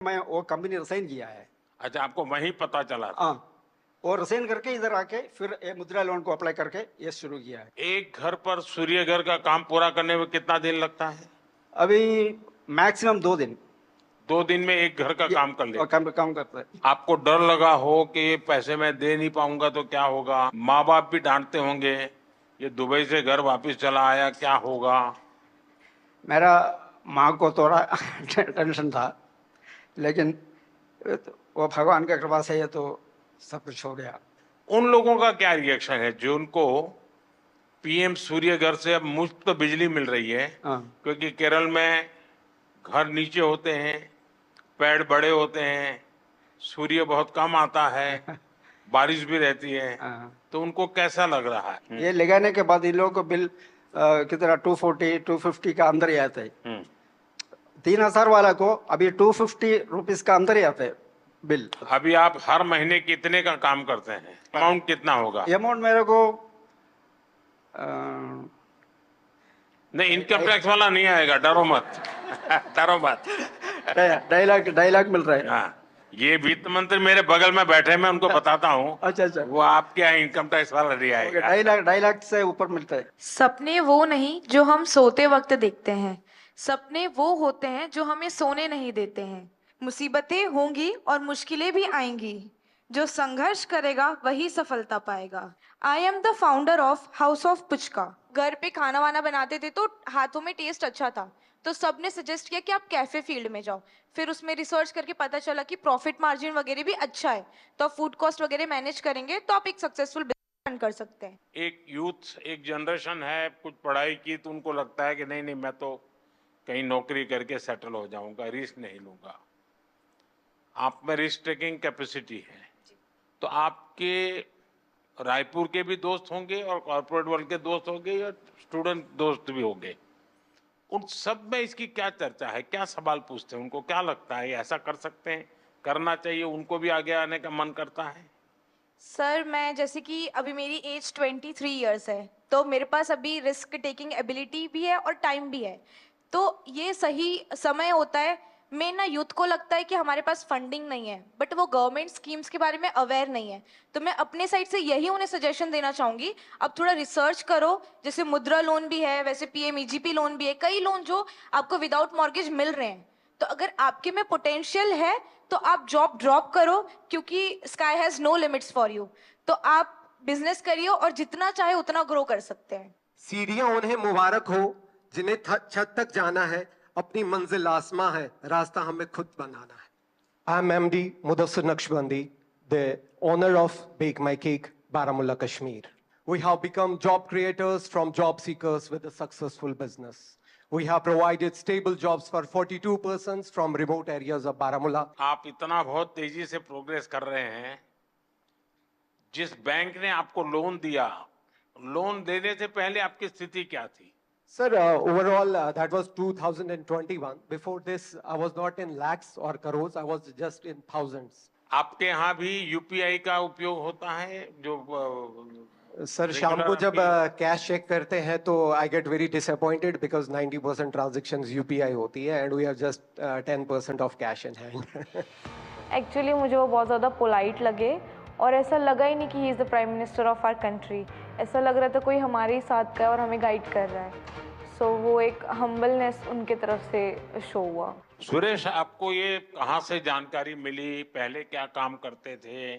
मैं वो company resign किया है। अच्छा, आपको वहीं पता चला था। हाँ, और रिसाइन करके इधर आके फिर ये मुद्रा लोन को अप्लाई करके ये शुरू किया है। एक घर पर सूर्य घर का काम पूरा करने में कितना दिन लगता है? अभी मैक्सिमम 2 दिन 2 दिन में एक घर का ये काम कर लेते हैं। काम करता है। आपको डर लगा हो कि ये पैसे मैं दे नहीं पाऊंगा तो क्या होगा? माँ बाप भी डांटते होंगे, ये दुबई से घर वापस चला आया, क्या होगा? मेरा माँ को थोड़ा टेंशन था, लेकिन वो भगवान की कृपा से ये तो सब कुछ हो गया। उन लोगों का क्या रिएक्शन है जो उनको पीएम सूर्य घर से अब मुफ्त बिजली मिल रही है? हाँ। क्योंकि केरल में घर नीचे होते हैं, पेड़ बड़े होते हैं, सूर्य बहुत कम आता है, बारिश भी रहती है, हाँ। तो उनको कैसा लग रहा है? ये लगाने के बाद इन लोगों को बिल कितना 240 250 का अंदर ही आता है। 3,000 वाला को अभी 250 रुपीज का अंदर ही आता है बिल। अभी आप हर महीने कितने का काम करते हैं? अमाउंट कितना होगा? अमाउंट मेरे को नहीं, इनकम टैक्स वाला नहीं आएगा, डरो मत। डरो मत। 2.5 लाख मिल रहा है। हाँ, ये वित्त मंत्री मेरे बगल में बैठे, मैं उनको बताता हूँ। अच्छा अच्छा, वो आपके यहाँ इनकम टैक्स वाला नहीं आएगा। 2.5 लाख से ऊपर मिलता है। सपने वो नहीं जो हम सोते वक्त देखते हैं, सपने वो होते हैं जो हमें सोने नहीं देते हैं। मुसीबतें होंगी और मुश्किलें भी आएंगी, जो संघर्ष करेगा वही सफलता पाएगा। I am the founder of house of puchka. घर पे खाना वाना बनाते थे तो हाथों में टेस्ट अच्छा था, तो सबने सजेस्ट किया कि आप कैफे फील्ड में जाओ। फिर उसमें रिसर्च करके पता चला कि प्रॉफिट मार्जिन वगैरह भी अच्छा है, तो आप फूड कॉस्ट वगैरह मैनेज करेंगे तो आप एक सक्सेसफुल बिजनेस रन कर सकते हैं। एक यूथ, एक जनरेशन है, कुछ पढ़ाई की तो उनको लगता है कि नहीं नहीं, मैं तो कहीं नौकरी करके सेटल हो जाऊंगा, रिस्क नहीं लूंगा। आप में रिस्क टेकिंग कैपेसिटी है, तो आपके रायपुर के भी दोस्त होंगे और कॉर्पोरेट वर्ल्ड के दोस्त होंगे या स्टूडेंट दोस्त भी होंगे। उन सब में इसकी क्या चर्चा है, क्या सवाल पूछते हैं, उनको क्या लगता है ये ऐसा कर सकते हैं, करना चाहिए, उनको भी आगे आने का मन करता है? सर, मैं जैसे कि अभी मेरी एज 23 ईयर्स है, तो मेरे पास अभी रिस्क टेकिंग एबिलिटी भी है और टाइम भी है, तो ये सही समय होता है। मैं ना यूथ को लगता है कि हमारे पास फंडिंग नहीं है, बट वो गवर्नमेंट स्कीम्स के बारे में अवेयर नहीं है, तो मैं अपने साइड से यही उन्हें सजेशन देना चाहूँगी, अब थोड़ा रिसर्च करो। जैसे मुद्रा लोन भी है, वैसे पीएमईजीपी लोन भी है, कई लोन जो आपको विदाउट मॉर्गेज मिल रहे हैं। तो अगर आपके में पोटेंशियल है तो आप जॉब ड्रॉप करो, क्योंकि sky has no limits for you. तो आप बिजनेस करिए और जितना चाहे उतना ग्रो कर सकते हैं। सीढ़ियां उन्हें मुबारक हो जिन्हें छत तक जाना है, अपनी मंजिल आसमां है, रास्ता हमें खुद बनाना है। I am MD Mudassir Naqshbandi, the owner of Bake My Cake, Baramulla, Kashmir. We have become job creators from job seekers with a successful business. We have provided stable jobs for 42 persons from remote areas of Baramulla. आप इतना बहुत तेजी से progress कर रहे हैं, जिस bank ने आपको लोन दिया, लोन देने से पहले आपकी स्थिति क्या थी? Sir, overall, that was 2021. Before this, I was not in lakhs or crores. I was just in thousands. आपके यहाँ भी यूपीआई का उपयोग होता है जो सर, शाम को जब कैश चेक करते हैं तो I get very disappointed because 90% transactions UPI होती है and we have just 10% of cash in hand. Actually मुझे वो बहुत ज़्यादा पोलाइट लगे और ऐसा लगा ही नहीं कि he is the prime minister of our country. ऐसा लग रहा था कोई हमारे ही साथ का है और हमें गाइड कर रहा है। सो वो एक हम्बलनेस उनके तरफ से शो हुआ। सुरेश, आपको ये कहाँ से जानकारी मिली? पहले क्या काम करते थे?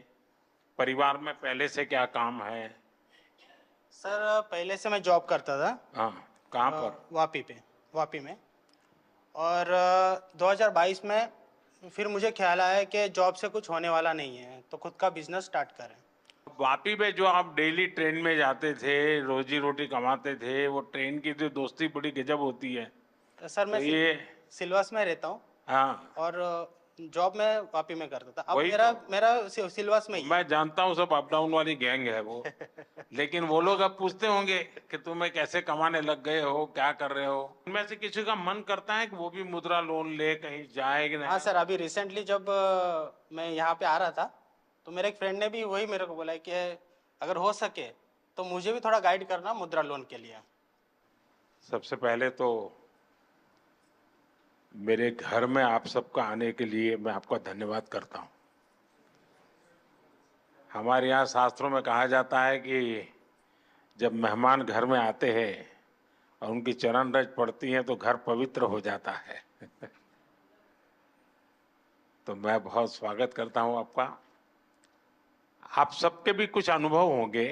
परिवार में पहले से क्या काम है? सर, पहले से मैं जॉब करता था। हाँ, कहाँ पर? वापी में। और 2022 में फिर मुझे ख्याल आया कि जॉब से कुछ होने वाला नहीं है, तो खुद का बिजनेस स्टार्ट करें। वापी में जो आप डेली ट्रेन में जाते थे, रोजी रोटी कमाते थे, वो ट्रेन की जो दोस्ती बड़ी गजब होती है। तो सर, मैं तो ये सिलवास में रहता हूँ हाँ, और जॉब मैं वापी में करता था। अब वही मेरा सिलवास में ही है। मैं जानता हूँ, सब अप डाउन वाली गैंग है वो। लेकिन वो लोग अब पूछते होंगे कि तुम्हें कैसे कमाने लग गए हो, क्या कर रहे हो? उनमें से किसी का मन करता है कि वो भी मुद्रा लोन ले कहीं जाए कि नहीं? हाँ सर, अभी रिसेंटली जब मैं यहाँ पे आ रहा था तो मेरे एक फ्रेंड ने भी वही मेरे को बोला कि अगर हो सके तो मुझे भी थोड़ा गाइड करना मुद्रा लोन के लिए। सबसे पहले तो मेरे घर में आप सबका आने के लिए मैं आपका धन्यवाद करता हूँ। हमारे यहाँ शास्त्रों में कहा जाता है कि जब मेहमान घर में आते हैं और उनकी चरण रज पड़ती है तो घर पवित्र हो जाता है। तो मैं बहुत स्वागत करता हूँ आपका। आप सबके भी कुछ अनुभव होंगे,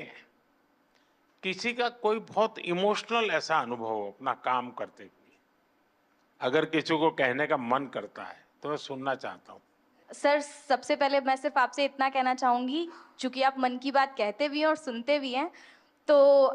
किसी का कोई बहुत इमोशनल ऐसा अनुभव हो अपना काम करते हुए, अगर किसी को कहने का मन करता है तो मैं सुनना चाहता हूँ। सर, सबसे पहले मैं सिर्फ आपसे इतना कहना चाहूँगी, चूँकि आप मन की बात कहते भी हैं और सुनते भी हैं, तो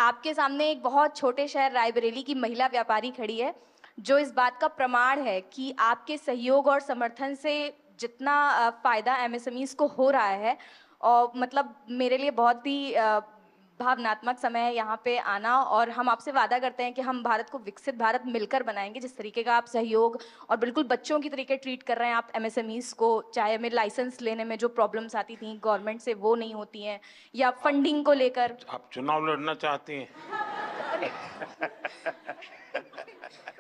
आपके सामने एक बहुत छोटे शहर रायबरेली की महिला व्यापारी खड़ी है, जो इस बात का प्रमाण है कि आपके सहयोग और समर्थन से जितना फ़ायदा एमएसएमईज़ को हो रहा है, और मतलब मेरे लिए बहुत ही भावनात्मक समय है यहाँ पे आना, और हम आपसे वादा करते हैं कि हम भारत को विकसित भारत मिलकर बनाएंगे। जिस तरीके का आप सहयोग और बिल्कुल बच्चों की तरीके ट्रीट कर रहे हैं आप एमएसएमईज़ को, चाहे हमें लाइसेंस लेने में जो प्रॉब्लम्स आती थी गवर्नमेंट से वो नहीं होती हैं, या फंडिंग को लेकर। आप चुनाव लड़ना चाहती हैं?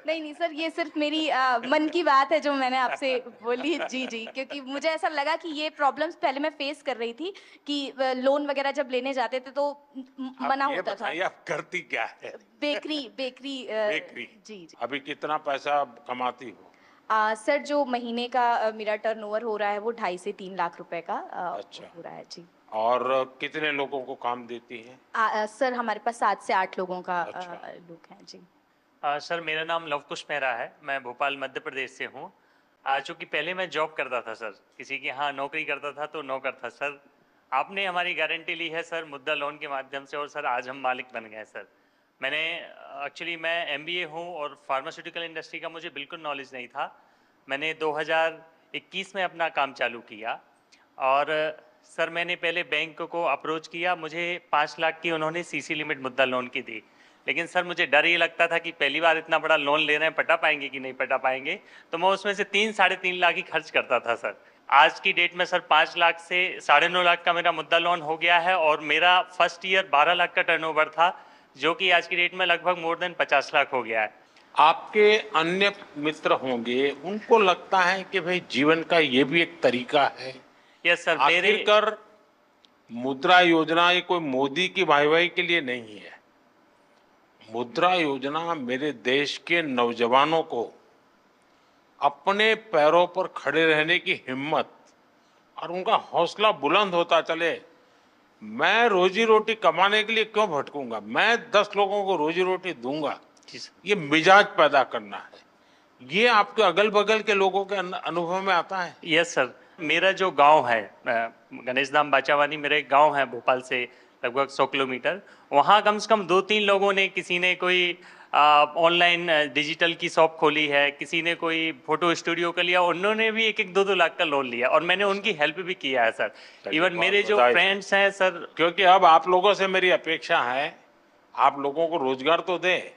नहीं नहीं सर, ये सिर्फ मेरी मन की बात है जो मैंने आपसे बोली। जी जी, क्योंकि मुझे ऐसा लगा कि ये प्रॉब्लम्स पहले मैं फेस कर रही थी कि लोन वगैरह जब लेने जाते थे तो मना ये होता था। बताइए आप करती क्या है? Bakery bakery bakery. जी जी। अभी कितना पैसा कमाती हो? सर, जो महीने का मेरा टर्नओवर हो रहा है वो 2.5 से 3 लाख रुपए का अच्छा। हो रहा है जी। और कितने लोगों को काम देती हैं? सर, हमारे पास 7 से 8 लोगों का अच्छा। लोग हैं जी। सर, मेरा नाम लवकुश मेहरा है। मैं भोपाल मध्य प्रदेश से हूँ। चूँकि पहले मैं जॉब करता था सर, किसी के यहाँ नौकरी करता था तो नौकर था सर। आपने हमारी गारंटी ली है सर मुद्रा लोन के माध्यम से, और सर आज हम मालिक बन गए सर। मैंने एक्चुअली मैं एमबीए हूँ और फार्मास्यूटिकल इंडस्ट्री का मुझे बिल्कुल नॉलेज नहीं था। मैंने 2021 में अपना काम चालू किया, और सर मैंने पहले बैंक को अप्रोच किया। मुझे 5 लाख की उन्होंने सीसी लिमिट मुद्रा लोन की दी, लेकिन सर मुझे डर ये लगता था कि पहली बार इतना बड़ा लोन ले रहे हैं, पटा पाएंगे कि नहीं पटा पाएंगे, तो मैं उसमें से 3-3.5 लाख ही खर्च करता था सर। आज की डेट में सर 5 लाख से 9.5 लाख का मेरा मुद्रा लोन हो गया है, और मेरा फर्स्ट ईयर 12 लाख का टर्नओवर था, जो कि आज की डेट में लगभग मोर देन 50 लाख हो गया है। आपके अन्य मित्र होंगे, उनको लगता है कि भाई जीवन का ये भी एक तरीका है। यस सर, मेरे आखिरकार मुद्रा योजना ये कोई मोदी की वाहवाही के लिए नहीं है। मुद्रा योजना मेरे देश के नौजवानों को अपने पैरों पर खड़े रहने की हिम्मत और उनका हौसला बुलंद होता चले। मैं रोजी रोटी कमाने के लिए क्यों भटकूंगा, मैं 10 लोगों को रोजी रोटी दूंगा, जी सर। ये मिजाज पैदा करना है। ये आपके अगल बगल के लोगों के अनुभव में आता है? यस सर, मेरा जो गांव है गणेश धाम बाचावानी, मेरा एक गांव है भोपाल से लगभग 100 किलोमीटर। वहाँ कम से कम 2-3 लोगों ने, किसी ने कोई ऑनलाइन डिजिटल की शॉप खोली है, किसी ने कोई फोटो स्टूडियो का लिया, उन्होंने भी 1-1, 2-2 लाख का लोन लिया, और मैंने उनकी हेल्प भी किया है सर। इवन मेरे जो फ्रेंड्स हैं सर, क्योंकि अब आप लोगों से मेरी अपेक्षा है, आप लोगों को रोजगार तो दें,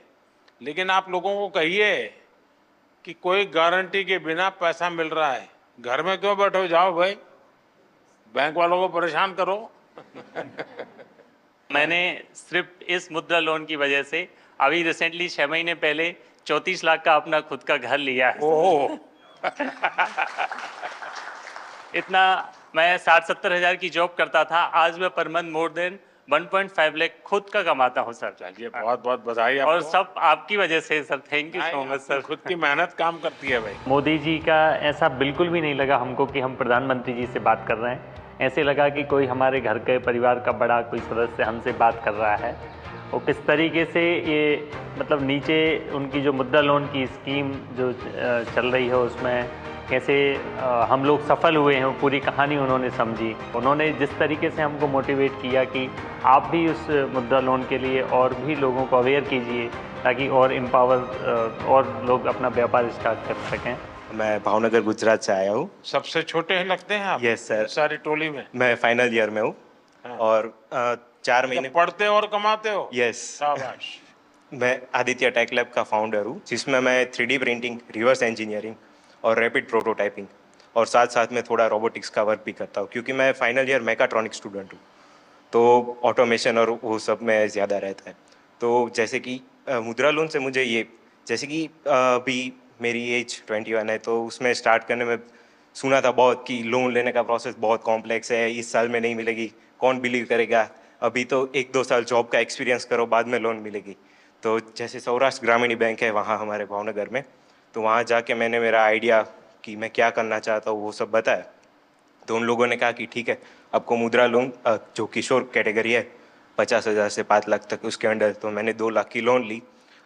लेकिन आप लोगों को कहिए कि कोई गारंटी के बिना पैसा मिल रहा है, घर में क्यों बैठो, जाओ भाई बैंक वालों को परेशान करो। मैंने सिर्फ इस मुद्रा लोन की वजह से अभी रिसेंटली 6 महीने पहले 34 लाख का अपना खुद का घर लिया है। ओह, इतना मैं 60-70 हज़ार की जॉब करता था, आज मैं per month more than 1.5 lakh खुद का कमाता हूँ सर। चलिए बहुत बहुत बधाई और आपको। सब आपकी वजह से sir, thank you so much sir. खुद की मेहनत काम करती है भाई। मोदी जी का ऐसा बिल्कुल भी नहीं लगा हमको कि हम प्रधानमंत्री जी से बात कर रहे हैं। ऐसे लगा कि कोई हमारे घर के परिवार का बड़ा कोई सदस्य हमसे बात कर रहा है। और किस तरीके से ये मतलब नीचे उनकी जो मुद्रा लोन की स्कीम जो चल रही है उसमें कैसे हम लोग सफल हुए हैं, वो पूरी कहानी उन्होंने समझी। उन्होंने जिस तरीके से हमको मोटिवेट किया कि आप भी उस मुद्रा लोन के लिए और भी लोगों को अवेयर कीजिए, ताकि और एम्पावर और लोग अपना व्यापार स्टार्ट कर सकें। मैं भावनगर गुजरात से आया हूँ। सबसे छोटे हैं लगते हैं आप? Yes sir. सारी टोली में? मैं फाइनल ईयर में हूँ। हाँ। और 4 महीने पढ़ते और कमाते हो? यस। शाबाश। मैं आदित्य टेक लैब का फाउंडर हूँ, जिसमें मैं 3D प्रिंटिंग, रिवर्स इंजीनियरिंग और रैपिड प्रोटोटाइपिंग और साथ साथ में थोड़ा रोबोटिक्स का वर्क भी करता हूँ, क्योंकि मैं फाइनल ईयर मैकाट्रॉनिक स्टूडेंट हूँ, तो ऑटोमेशन और वो सब में ज़्यादा रहता है। तो जैसे कि मुद्रा लोन से मुझे ये, जैसे कि अभी मेरी एज 21 है, तो उसमें स्टार्ट करने में सुना था बहुत कि लोन लेने का प्रोसेस बहुत कॉम्प्लेक्स है, इस साल में नहीं मिलेगी, कौन बिलीव करेगा, अभी तो 1-2 साल जॉब का एक्सपीरियंस करो बाद में लोन मिलेगी। तो जैसे सौराष्ट्र ग्रामीण बैंक है वहाँ हमारे भावनगर में, तो वहाँ जाके मैंने मेरा आइडिया कि मैं क्या करना चाहता हूँ वो सब बताया। तो उन लोगों ने कहा कि ठीक है, आपको मुद्रा लोन जो किशोर कैटेगरी है 50,000 से 5 लाख तक उसके अंडर, तो मैंने 2 लाख की लोन ली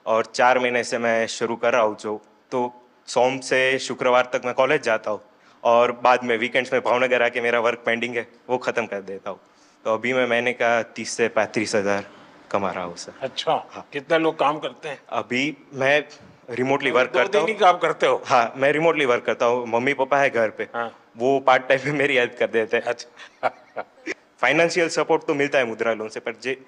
और 4 महीने से मैं शुरू कर रहा हूँ जो। तो सोम से शुक्रवार तक मैं कॉलेज जाता हूँ और बाद में वीकेंड्स में भावनगर आके मेरा वर्क पेंडिंग है वो ख़त्म कर देता हूँ। तो अभी मैं महीने का 30 से 35,000 कमा रहा हूँ सर। अच्छा, कितने लोग काम करते हैं? अभी मैं रिमोटली वर्क दो करता दिन ही हूँ। काम करते हो? हाँ, मैं रिमोटली वर्क करता हूँ, मम्मी पापा है घर पे, हाँ। वो पार्ट टाइम में मेरी हेल्प कर देते हैं। अच्छा। फाइनेंशियल सपोर्ट तो मिलता है मुद्रा लोन से, पर जे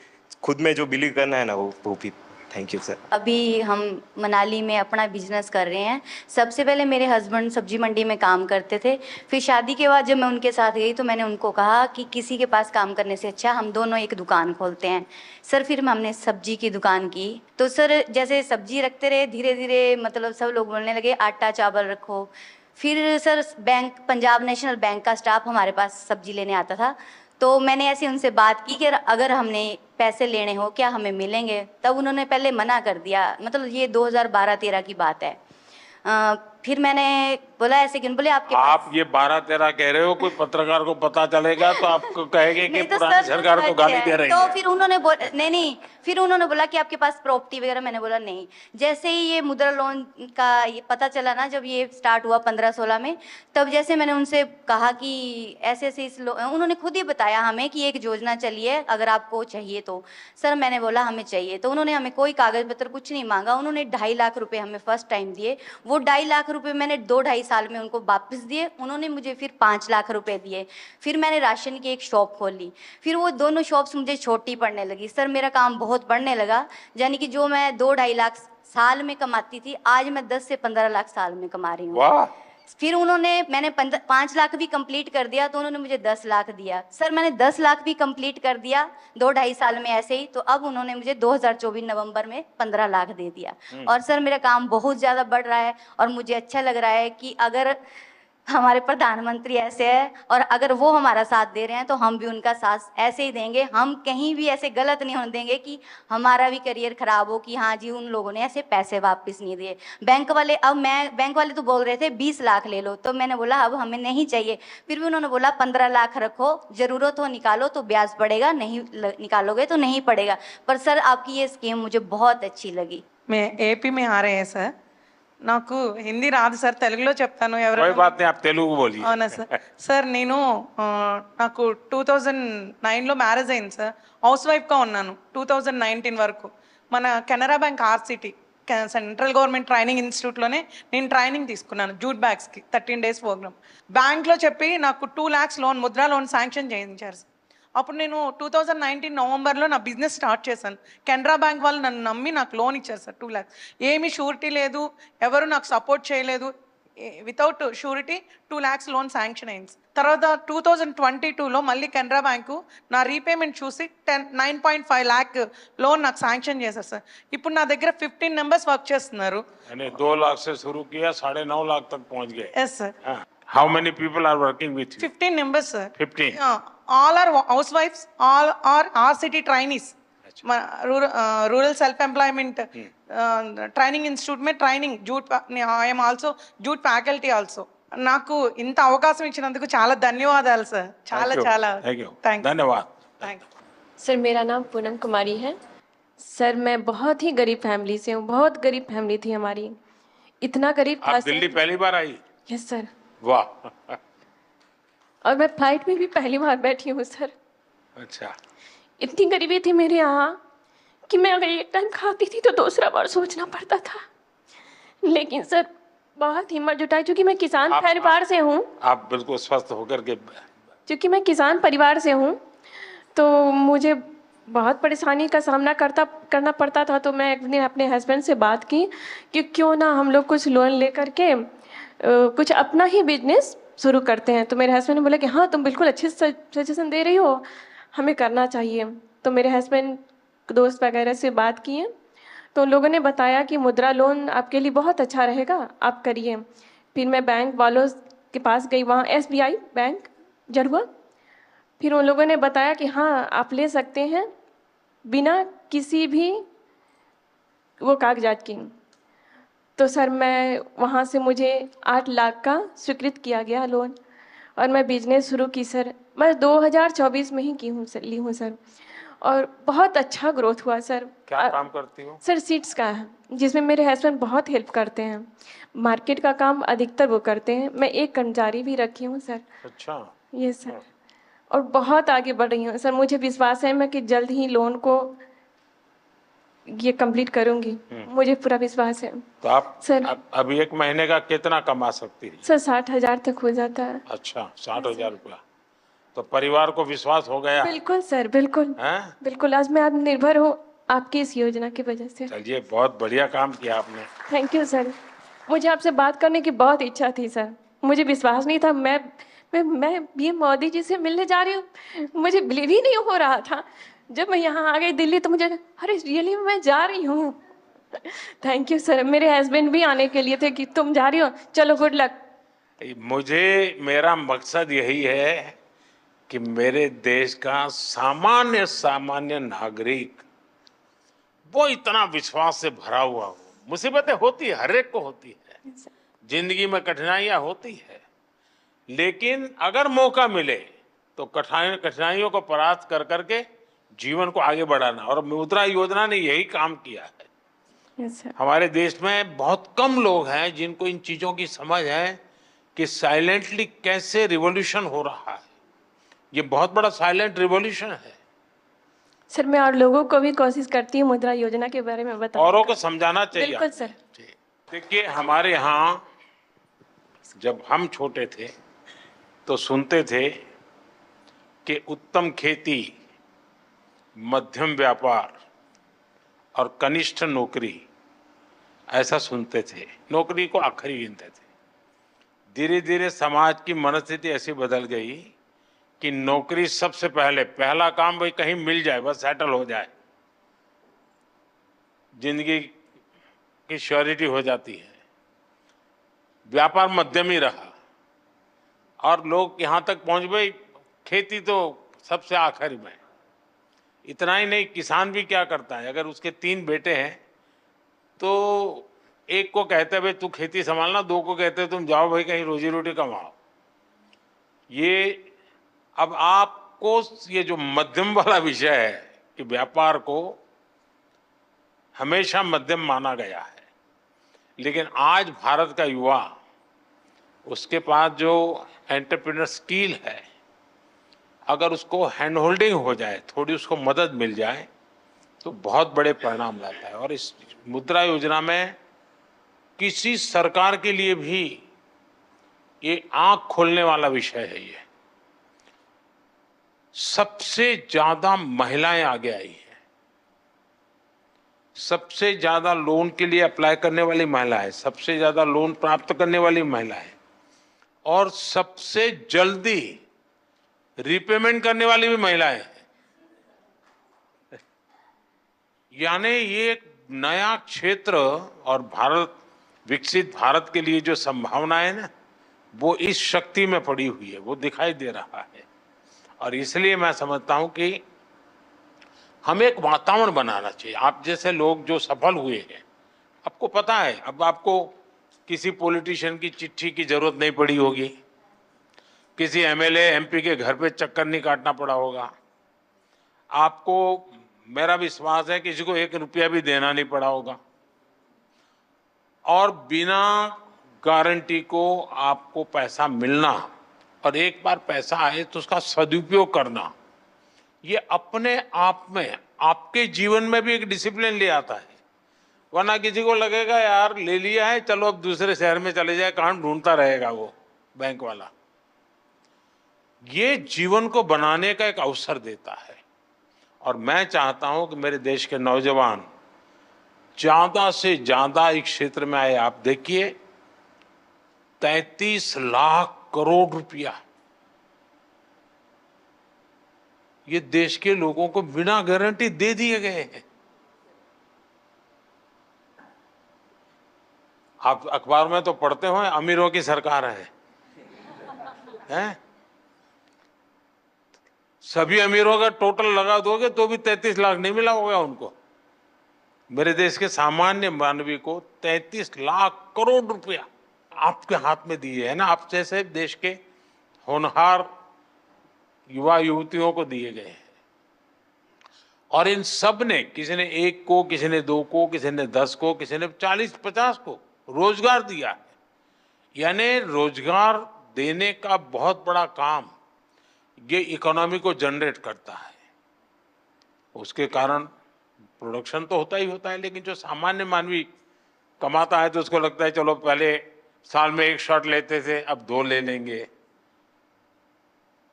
खुद में जो बिलीव करना है ना वो भी। Thank you sir. अभी हम मनाली में अपना बिजनेस कर रहे हैं। सबसे पहले मेरे हस्बैंड सब्जी मंडी में काम करते थे, फिर शादी के बाद जब मैं उनके साथ गई तो मैंने उनको कहा कि किसी के पास काम करने से अच्छा हम दोनों एक दुकान खोलते हैं। सर फिर हमने सब्जी की दुकान की, तो सर जैसे सब्जी रखते रहे धीरे धीरे मतलब सब लोग बोलने लगे आटा चावल रखो। फिर sir bank Punjab national bank का स्टाफ हमारे पास सब्जी लेने आता था, तो मैंने ऐसे उनसे बात की कि अगर हमने पैसे लेने हो क्या हमें मिलेंगे, तब उन्होंने पहले मना कर दिया। मतलब ये 2012-13 की बात है। फिर मैंने बोला ऐसे क्यों, बोले आपके आप ये 12-13 कह रहे हो, कोई पत्रकार को पता चलेगा तो आपको कहेंगे कि पुरानी सरकार को गाली दे रही तो है। फिर उन्होंने नहीं फिर उन्होंने बोला कि आपके पास प्रॉपर्टी वगैरह, मैंने बोला नहीं। जैसे ही ये मुद्रा लोन का ये पता चला ना, जब ये स्टार्ट हुआ 15-16 में, तब जैसे मैंने उनसे कहा कि ऐसे ऐसे उन्होंने खुद ही बताया हमें कि एक योजना चली है अगर आपको चाहिए तो। सर मैंने बोला हमें चाहिए, तो उन्होंने हमें कोई कागज पत्र कुछ नहीं मांगा, उन्होंने 2.5 लाख रुपए हमें फर्स्ट टाइम दिए। वो 2.5 लाख रुपए मैंने 2-2.5 साल में उनको वापस दिए। उन्होंने मुझे फिर 5 लाख रुपए दिए। फिर मैंने राशन की एक शॉप खोल ली, फिर वो दोनों शॉप्स मुझे छोटी पड़ने लगी। सर मेरा काम बहुत बढ़ने लगा, यानी कि जो मैं 2-2.5 लाख साल में कमाती थी आज मैं 10 से 15 लाख साल में कमा रही हूँ। वाह। फिर मैंने 5 लाख भी कंप्लीट कर दिया तो उन्होंने मुझे 10 लाख दिया। सर मैंने 10 लाख भी कंप्लीट कर दिया 2-2.5 साल में ऐसे ही, तो अब उन्होंने मुझे 2024 नवंबर में 15 लाख दे दिया। और सर मेरा काम बहुत ज़्यादा बढ़ रहा है और मुझे अच्छा लग रहा है कि अगर हमारे प्रधानमंत्री ऐसे है और अगर वो हमारा साथ दे रहे हैं तो हम भी उनका साथ ऐसे ही देंगे। हम कहीं भी ऐसे गलत नहीं होने देंगे कि हमारा भी करियर खराब हो कि हाँ जी उन लोगों ने ऐसे पैसे वापस नहीं दिए। बैंक वाले तो बोल रहे थे 20 लाख ले लो, तो मैंने बोला अब हमें नहीं चाहिए। फिर भी उन्होंने बोला 15 लाख रखो, जरूरत हो निकालो तो ब्याज पड़ेगा, नहीं निकालोगे तो नहीं पड़ेगा। पर सर आपकी ये स्कीम मुझे बहुत अच्छी लगी। मैं एपी में आ रहे हैं सर, నాకు హిందీ రాదు సార్, తెలుగులో చెప్తాను कोई बात नहीं, आप तेलुगु बोलिए। అవునా సార్? సార్ నేను నాకు 2009లో మ్యారేజ్ అయింది సార్, హౌస్ వైఫ్గా ఉన్నాను 2019 వరకు. మన Canara bank RCT central government training ఇన్స్టిట్యూట్లోనే నేను ట్రైనింగ్ తీసుకున్నాను జూట్ బ్యాగ్స్కి 13 days ప్రోగ్రామ్. బ్యాంక్లో చెప్పి నాకు 2 lakhs loan Mudra loan sanction చేయించారు సార్. అప్పుడు నేను 2019 నవంబర్లో నా బిజినెస్ స్టార్ట్ చేశాను. కెనరా బ్యాంక్ వాళ్ళు నన్ను నమ్మి నాకు లోన్ ఇచ్చారు సార్ 2 lakhs. ఏమీ షూరిటీ లేదు, ఎవరు నాకు సపోర్ట్ చేయలేదు, without surety 2 lakhs loan sanction అయింది. తర్వాత 2022లో మళ్ళీ కెనరా బ్యాంకు నా రీపేమెంట్ చూసి 9.5 lakh లోన్ నాకు శాంక్షన్ చేశారు సార్. ఇప్పుడు నా దగ్గర 15 members వర్క్ చేస్తున్నారు. 2 लाख से शुरू किया, 9.5 लाख तक पहुंच गए। Yes sir. How many people are working with you? 15 members sir. 15. All are housewives, all are RCT trainees. Rural self employment training institute में training jute, I am also jute faculty also. నాకు ఇంత అవకాశం ఇచ్చినందుకు చాలా ధన్యవాదాలు sir. చాలా చాలా धन्यवाद। सर मेरा नाम पूनम कुमारी है। सर मैं बहुत ही गरीब फैमिली से हूँ, बहुत गरीब फैमिली थी हमारी, इतना गरीब था। आप दिल्ली पहली बार आई? Yes sir. वाह। और मैं फ्लाइट में भी पहली बार बैठी हूँ सर। अच्छा। इतनी गरीबी थी मेरे यहाँ कि मैं अगर एक टाइम खाती थी तो दूसरा बार सोचना पड़ता था। लेकिन सर बहुत हिम्मत जुटाई, क्योंकि मैं किसान परिवार से हूँ। आप बिल्कुल स्वस्थ होकर के, क्योंकि मैं किसान परिवार से हूँ तो मुझे बहुत परेशानी का सामना करना पड़ता था। तो मैं एक दिन अपने हस्बैंड से बात की कि क्यों ना हम लोग कुछ लोन ले करके कुछ अपना ही बिजनेस शुरू करते हैं। तो मेरे हस्बैंड ने बोला कि हाँ तुम बिल्कुल अच्छे सजेशन दे रही हो, हमें करना चाहिए। तो मेरे हस्बैंड दोस्त वगैरह से बात किए तो लोगों ने बताया कि मुद्रा लोन आपके लिए बहुत अच्छा रहेगा, आप करिए। फिर मैं बैंक वालों के पास गई, वहाँ SBI बैंक जरुआ। फिर उन लोगों ने बताया कि हाँ आप ले सकते हैं बिना किसी भी वो कागजात की। तो सर मैं वहाँ से मुझे 8 लाख का स्वीकृत किया गया लोन, और मैं बिजनेस शुरू की सर। मैं 2024 में ही की हूँ सर, ली हूँ सर, और बहुत अच्छा ग्रोथ हुआ सर। क्या काम करती हो? सर सीड्स का है, जिसमें मेरे हस्बैंड बहुत हेल्प करते हैं। मार्केट का काम अधिकतर वो करते हैं, मैं एक कर्मचारी भी रखी हूँ सर। अच्छा। ये सर, और बहुत आगे बढ़ रही हूँ सर। मुझे विश्वास है मैं कि जल्द ही लोन को ये कंप्लीट करूँगी, मुझे पूरा विश्वास है। तो आप सर अभी 1 महीने का कितना कमा सकती है? सर 60,000 तक हो जाता है। अच्छा, 60,000 रुपया। तो परिवार को विश्वास हो गया है? बिल्कुल सर, बिल्कुल हैं? बिल्कुल। आज मैं आत्मनिर्भर हूँ आपकी इस योजना की वजह से। चलिए, बहुत बढ़िया काम किया आपने। Thank you sir. मुझे आपसे बात करने की बहुत इच्छा थी सर, मुझे विश्वास नहीं था मैं ये मोदी जी से मिलने जा रही हूँ। मुझे बिलीव ही नहीं हो रहा था। जब मैं यहाँ आ गई दिल्ली तो मुझे अरे रियली मैं जा रही हूँ। Thank you sir. मेरे हस्बैंड भी आने के लिए थे कि तुम जा रही हो, चलो गुड लक। मेरा मकसद यही है कि मेरे देश का सामान्य नागरिक वो इतना विश्वास से भरा हुआ हो। मुसीबतें होती है, हर एक को होती है, जिंदगी में कठिनाइयां होती है, लेकिन अगर मौका मिले तो कठिनाइयों को परास्त कर करके जीवन को आगे बढ़ाना, और मुद्रा योजना ने यही काम किया है। हमारे देश में बहुत कम लोग हैं जिनको इन चीजों की समझ है कि साइलेंटली कैसे रिवॉल्यूशन हो रहा है। ये बहुत बड़ा साइलेंट रिवॉल्यूशन है। सर मैं और लोगों को भी कोशिश करती हूँ मुद्रा योजना के बारे में बताने औरों का। को समझाना चाहिए। बिल्कुल सर। देखिए, हमारे यहाँ जब हम छोटे थे तो सुनते थे कि उत्तम खेती, मध्यम व्यापार और कनिष्ठ नौकरी, ऐसा सुनते थे। नौकरी को आखिरी गिनते थे। धीरे धीरे समाज की मनस्थिति ऐसी बदल गई कि नौकरी सबसे पहला काम भाई कहीं मिल जाए, बस सेटल हो जाए, जिंदगी की श्योरिटी हो जाती है। व्यापार मध्यम ही रहा और लोग यहाँ तक पहुंच गए, खेती तो सबसे आखिर में। इतना ही नहीं, किसान भी क्या करता है, अगर उसके 3 बेटे हैं तो एक को कहते हैं भाई तू खेती संभालना, 2 को कहते हैं तुम जाओ भाई कहीं रोजी रोटी कमाओ। ये अब आपको ये जो मध्यम वाला विषय है कि व्यापार को हमेशा मध्यम माना गया है, लेकिन आज भारत का युवा, उसके पास जो एंटरप्रेन्योर स्किल है, अगर उसको हैंड होल्डिंग हो जाए, थोड़ी उसको मदद मिल जाए तो बहुत बड़े परिणाम लाता है। और इस मुद्रा योजना में किसी सरकार के लिए भी ये आंख खोलने वाला विषय है। ये सबसे ज्यादा महिलाएं आगे आई हैं, सबसे ज्यादा लोन के लिए अप्लाई करने वाली महिलाएं, सबसे ज्यादा लोन प्राप्त करने वाली महिलाएं, और सबसे जल्दी रिपेमेंट करने वाली भी महिलाएं हैं। यानी ये एक नया क्षेत्र, और भारत, विकसित भारत के लिए जो संभावनाएं ना, वो इस शक्ति में पड़ी हुई है, वो दिखाई दे रहा है। और इसलिए मैं समझता हूं कि हमें एक वातावरण बनाना चाहिए। आप जैसे लोग जो सफल हुए हैं, आपको पता है, अब आपको किसी पॉलिटिशियन की चिट्ठी की जरूरत नहीं पड़ी होगी, किसी MLA MP के घर पे चक्कर नहीं काटना पड़ा होगा, आपको, मेरा विश्वास है, किसी को 1 रुपया भी देना नहीं पड़ा होगा, और बिना गारंटी को आपको पैसा मिलना, और एक बार पैसा आए तो उसका सदुपयोग करना, ये अपने आप में आपके जीवन में भी एक डिसिप्लिन ले आता है। वरना किसी को लगेगा यार ले लिया है, चलो अब दूसरे शहर में चले जाए, कहाँ ढूंढता रहेगा वो बैंक वाला। ये जीवन को बनाने का एक अवसर देता है। और मैं चाहता हूं कि मेरे देश के नौजवान ज्यादा से ज्यादा इस क्षेत्र में आए। आप देखिए, 33 लाख करोड़ रुपया ये देश के लोगों को बिना गारंटी दे दिए गए हैं। आप अखबार में तो पढ़ते हो अमीरों की सरकार है, हैं? सभी अमीरों का टोटल लगा दोगे तो भी 33 लाख नहीं मिला होगा उनको। मेरे देश के सामान्य मानवी को 33 लाख करोड़ रुपया आपके हाथ में दिए है ना, आप जैसे देश के होनहार युवा युवतियों को दिए गए हैं। और इन सब ने, किसी ने 1 को, किसी ने 2 को, किसी ने 10 को, किसी ने 40-50 को रोजगार दिया है। यानी रोजगार देने का बहुत बड़ा काम ये इकोनॉमी को जनरेट करता है। उसके कारण प्रोडक्शन तो होता ही होता है, लेकिन जो सामान्य मानवी कमाता है तो उसको लगता है चलो पहले साल में 1 शर्ट लेते थे अब 2 ले लेंगे,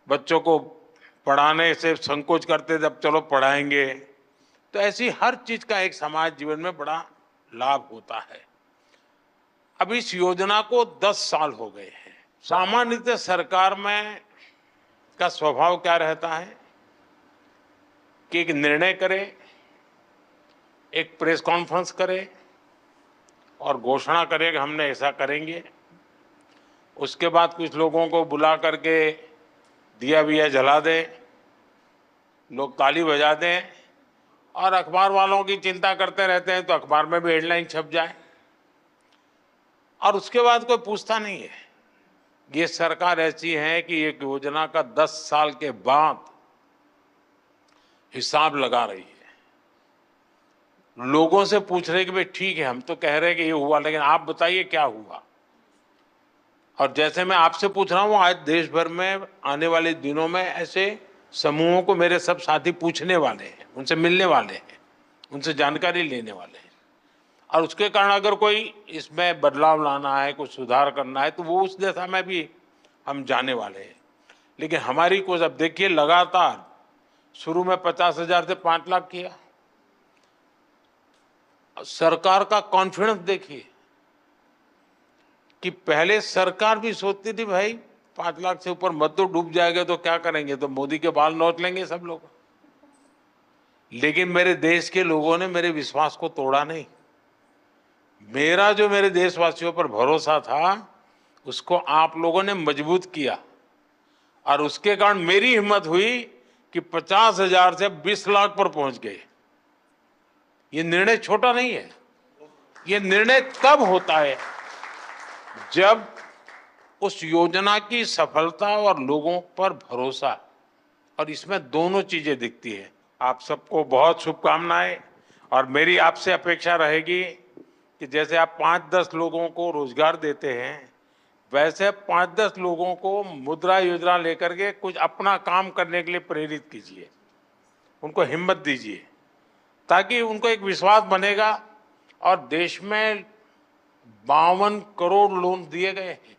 बच्चों को पढ़ाने से संकोच करते थे अब चलो पढ़ाएंगे। तो ऐसी हर चीज का एक समाज जीवन में बड़ा लाभ होता है। अब इस योजना को 10 साल हो गए हैं। सामान्यतः सरकार में का स्वभाव क्या रहता है कि एक निर्णय करे, एक प्रेस कॉन्फ्रेंस करे और घोषणा करे कि हमने ऐसा करेंगे। उसके बाद कुछ लोगों को बुला करके दिया विया जला दे, लोग ताली बजा दें और अखबार वालों की चिंता करते रहते हैं तो अखबार में भी हेडलाइन छप जाए और उसके बाद कोई पूछता नहीं है। ये सरकार ऐसी है कि एक योजना का 10 साल के बाद हिसाब लगा रही है। लोगों से पूछ रहे कि भाई ठीक है हम तो कह रहे हैं कि ये हुआ, लेकिन आप बताइए क्या हुआ। और जैसे मैं आपसे पूछ रहा हूं, आज देश भर में आने वाले दिनों में ऐसे समूहों को मेरे सब साथी पूछने वाले हैं, उनसे मिलने वाले हैं, उनसे जानकारी लेने वाले हैं। और उसके कारण अगर कोई इसमें बदलाव लाना है, कुछ सुधार करना है तो वो उस दिशा में भी हम जाने वाले हैं। लेकिन हमारी कोशिश, अब देखिए लगातार शुरू में 50,000 से 5 लाख किया। सरकार का कॉन्फिडेंस देखिए कि पहले सरकार भी सोचती थी भाई 5 लाख से ऊपर मत तो डूब जाएगा तो क्या करेंगे, तो मोदी के बाल नोच लेंगे सब लोग। लेकिन मेरे देश के लोगों ने मेरे विश्वास को तोड़ा नहीं। मेरा जो मेरे देशवासियों पर भरोसा था उसको आप लोगों ने मजबूत किया और उसके कारण मेरी हिम्मत हुई कि 50,000 से 20 लाख पर पहुंच गए। ये निर्णय छोटा नहीं है। ये निर्णय तब होता है जब उस योजना की सफलता और लोगों पर भरोसा, और इसमें दोनों चीजें दिखती है। आप सबको बहुत शुभकामनाएं और मेरी आपसे अपेक्षा रहेगी कि जैसे आप 5-10 लोगों को रोजगार देते हैं वैसे 5-10 लोगों को मुद्रा योजना लेकर के कुछ अपना काम करने के लिए प्रेरित कीजिए, उनको हिम्मत दीजिए ताकि उनको एक विश्वास बनेगा। और देश में 52 करोड़ लोन दिए गए हैं।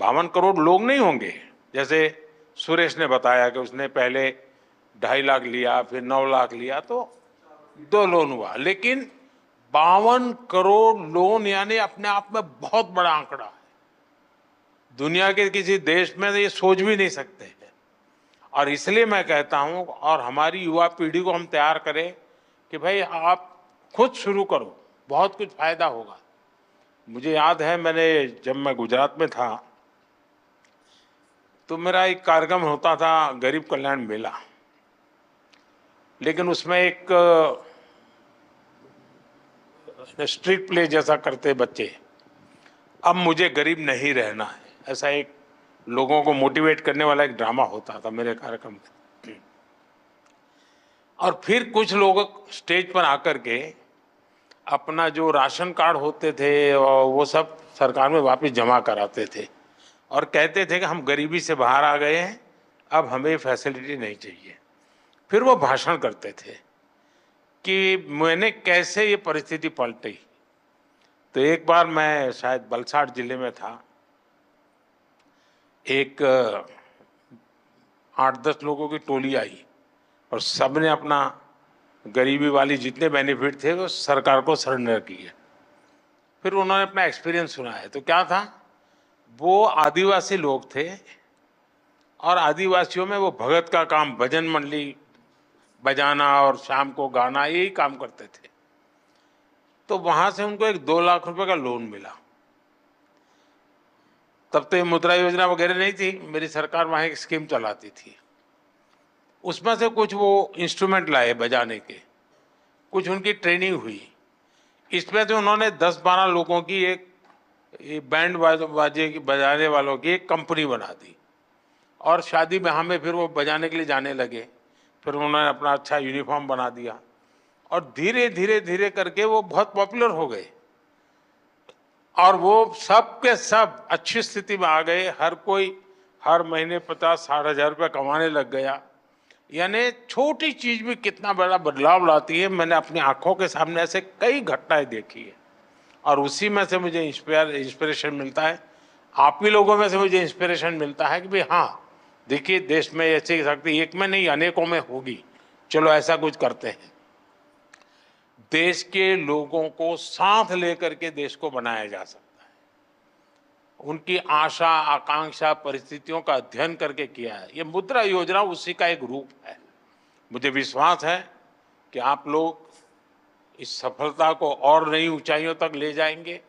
52 करोड़ लोग नहीं होंगे, जैसे सुरेश ने बताया कि उसने पहले 2.5 लाख लिया फिर 9 लाख लिया तो 2 लोन हुआ, लेकिन 52 करोड़ लोन यानी अपने आप में बहुत बड़ा आंकड़ा है। दुनिया के किसी देश में ये सोच भी नहीं सकते हैं। और इसलिए मैं कहता हूं और हमारी युवा पीढ़ी को हम तैयार करें कि भाई आप खुद शुरू करो, बहुत कुछ फायदा होगा। मुझे याद है जब मैं गुजरात में था तो मेरा एक कार्यक्रम होता था गरीब कल्याण मेला, लेकिन उसमें एक स्ट्रीट प्ले जैसा करते बच्चे, अब मुझे गरीब नहीं रहना है, ऐसा एक लोगों को मोटिवेट करने वाला एक ड्रामा होता था मेरे कार्यक्रम में। और फिर कुछ लोग स्टेज पर आकर के अपना जो राशन कार्ड होते थे और वो सब सरकार में वापस जमा कराते थे और कहते थे कि हम गरीबी से बाहर आ गए हैं, अब हमें फैसिलिटी नहीं चाहिए। फिर वो भाषण करते थे कि मैंने कैसे ये परिस्थिति पलटी। तो एक बार मैं शायद वलसाड़ जिले में था, एक 8-10 लोगों की टोली आई और सबने अपना गरीबी वाली जितने बेनिफिट थे वो सरकार को सरेंडर किए। फिर उन्होंने अपना एक्सपीरियंस सुनाया। तो क्या था, वो आदिवासी लोग थे और आदिवासियों में वो भगत का काम, भजन मंडली बजाना और शाम को गाना, यही काम करते थे। तो वहां से उनको एक 2 लाख रुपए का लोन मिला। तब तो ये मुद्रा योजना वगैरह नहीं थी, मेरी सरकार वहां एक स्कीम चलाती थी। उसमें से कुछ वो इंस्ट्रूमेंट लाए बजाने के, कुछ उनकी ट्रेनिंग हुई। इसमें से उन्होंने 10-12 लोगों की एक बैंड बाजे की बजाने वालों की एक कंपनी बना दी और शादी ब्याह में फिर वो बजाने के लिए जाने लगे। फिर उन्होंने अपना अच्छा यूनिफॉर्म बना दिया और धीरे धीरे धीरे करके वो बहुत पॉपुलर हो गए और वो सब के सब अच्छी स्थिति में आ गए। हर कोई हर महीने 50-60 हज़ार रुपये कमाने लग गया। यानी छोटी चीज भी कितना बड़ा बदलाव लाती है। मैंने अपनी आंखों के सामने ऐसे कई घटनाएं देखी है और उसी में से मुझे इंस्पिरेशन मिलता है। आप ही लोगों में से मुझे इंस्पिरेशन मिलता है कि भाई हाँ, देखिए देश में ऐसी शक्ति एक में नहीं अनेकों में होगी, चलो ऐसा कुछ करते हैं। देश के लोगों को साथ लेकर के देश को बनाया जा सकता है। उनकी आशा आकांक्षा परिस्थितियों का अध्ययन करके किया है। ये मुद्रा योजना उसी का एक रूप है। मुझे विश्वास है कि आप लोग इस सफलता को और नई ऊंचाइयों तक ले जाएंगे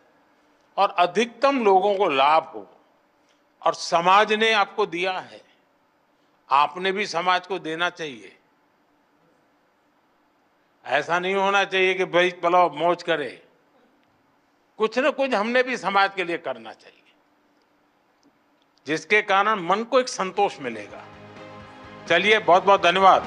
और अधिकतम लोगों को लाभ हो। और समाज ने आपको दिया है, आपने भी समाज को देना चाहिए। ऐसा नहीं होना चाहिए कि भाई चलो मौज करे, कुछ न कुछ हमने भी समाज के लिए करना चाहिए, जिसके कारण मन को एक संतोष मिलेगा। चलिए, बहुत बहुत धन्यवाद।